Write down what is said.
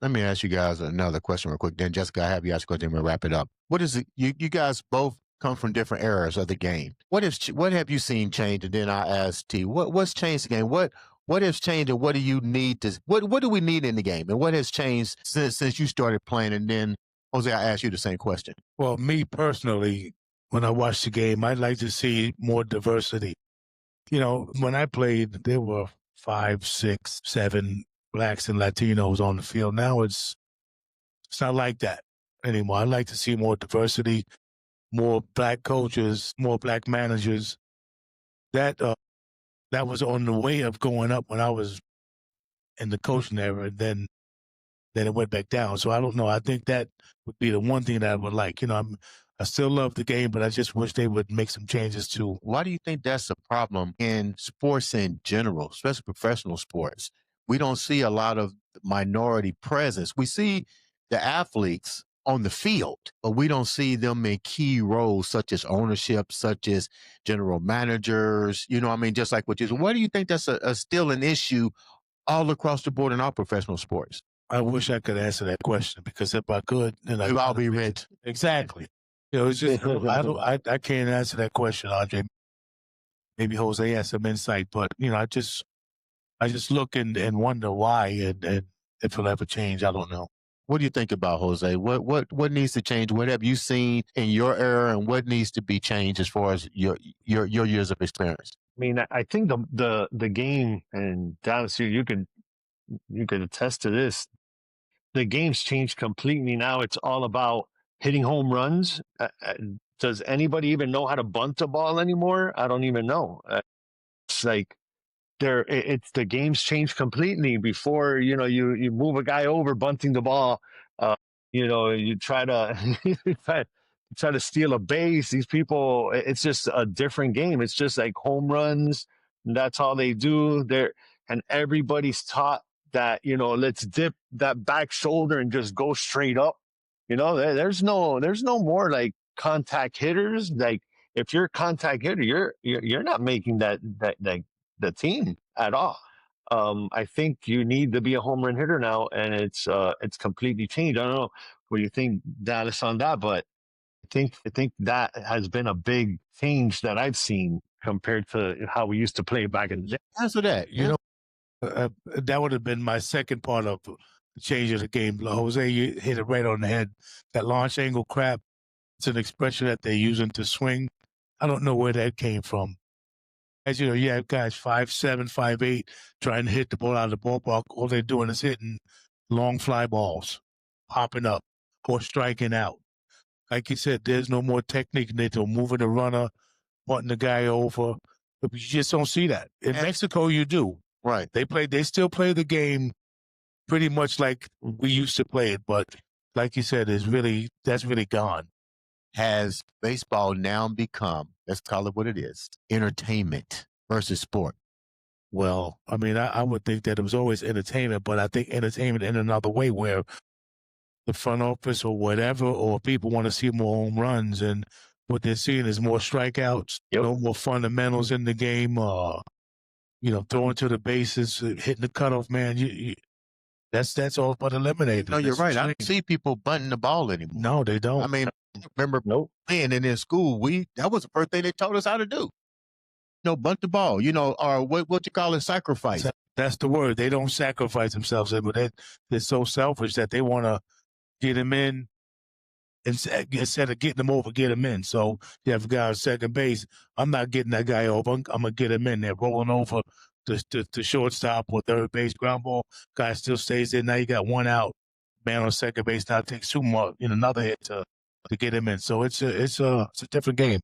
Let me ask you guys another question real quick. Then Jessica, I have you ask a question. We'll wrap it up. What is it? You guys both come from different eras of the game. What have you seen change? And then I ask T, what's changed the game? What has changed, and what do you need to? What do we need in the game, and what has changed since you started playing? And then Jose, I ask you the same question. Well, me personally, when I watch the game, I'd like to see more diversity. When I played, there were 5, 6, 7 blacks and Latinos on the field. Now it's not like that anymore. I'd like to see more diversity, more black coaches, more black managers. That was on the way of going up when I was in the coaching era, and then it went back down. So I don't know. I think that would be the one thing that I would like. I still love the game, but I just wish they would make some changes too. Why do you think that's a problem in sports in general, especially professional sports? We don't see a lot of minority presence. We see the athletes on the field, but we don't see them in key roles such as ownership, such as general managers. Just like what you said. Why do you think that's still an issue all across the board in all professional sports? I wish I could answer that question, because if I could, then We'll all be rich. Exactly. It's just I can't answer that question, Andre. Maybe Jose has some insight, but I just look and wonder why, and if it'll ever change. I don't know. What do you think about, Jose? What needs to change? What have you seen in your era, and what needs to be changed as far as your years of experience? I think the game, and Dallas, you could attest to this. The game's changed completely. Now it's all about hitting home runs. Does anybody even know how to bunt a ball anymore? I don't even know. It's like the game's changed completely. Before, you move a guy over bunting the ball. You try to try to steal a base. These people, it's just a different game. It's just like home runs. And that's all they do. And everybody's taught that, let's dip that back shoulder and just go straight up. There's no more like contact hitters. Like, if you're a contact hitter, you're not making the team at all. I think you need to be a home run hitter now, and it's completely changed. I don't know what you think, Dallas, on that, but I think that has been a big change that I've seen compared to how we used to play back in the day. Answer that. That would have been my second part of the change of the game. Jose, you hit it right on the head. That launch angle crap, it's an expression that they're using to swing. I don't know where that came from. As you know, you have guys 5'7", 5'8", trying to hit the ball out of the ballpark. All they're doing is hitting long fly balls, popping up, or striking out. Like you said, there's no more technique. They're moving the runner, putting the guy over. But you just don't see that. In Mexico, you do. Right. They still play the game pretty much like we used to play it. But like you said, that's really gone. Has baseball now become, let's call it what it is, entertainment versus sport? Well, I would think that it was always entertainment, but I think entertainment in another way, where the front office or whatever, or people want to see more home runs, and what they're seeing is more strikeouts, more fundamentals in the game, throwing to the bases, hitting the cutoff man. That's all but eliminated. No, you're right. I don't see people bunting the ball anymore. No, they don't. Remember playing in school, that was the first thing they taught us how to do. Bunt the ball, or what you call it, sacrifice. That's the word. They don't sacrifice themselves, but they're so selfish that they want to get him in instead of getting him over, get him in. So you have a guy on second base. I'm not getting that guy over. I'm going to get him in there, rolling over to shortstop or third base, ground ball. Guy still stays there. Now you got one out. Man on second base now takes two more, another hit to get him in. So it's a different game.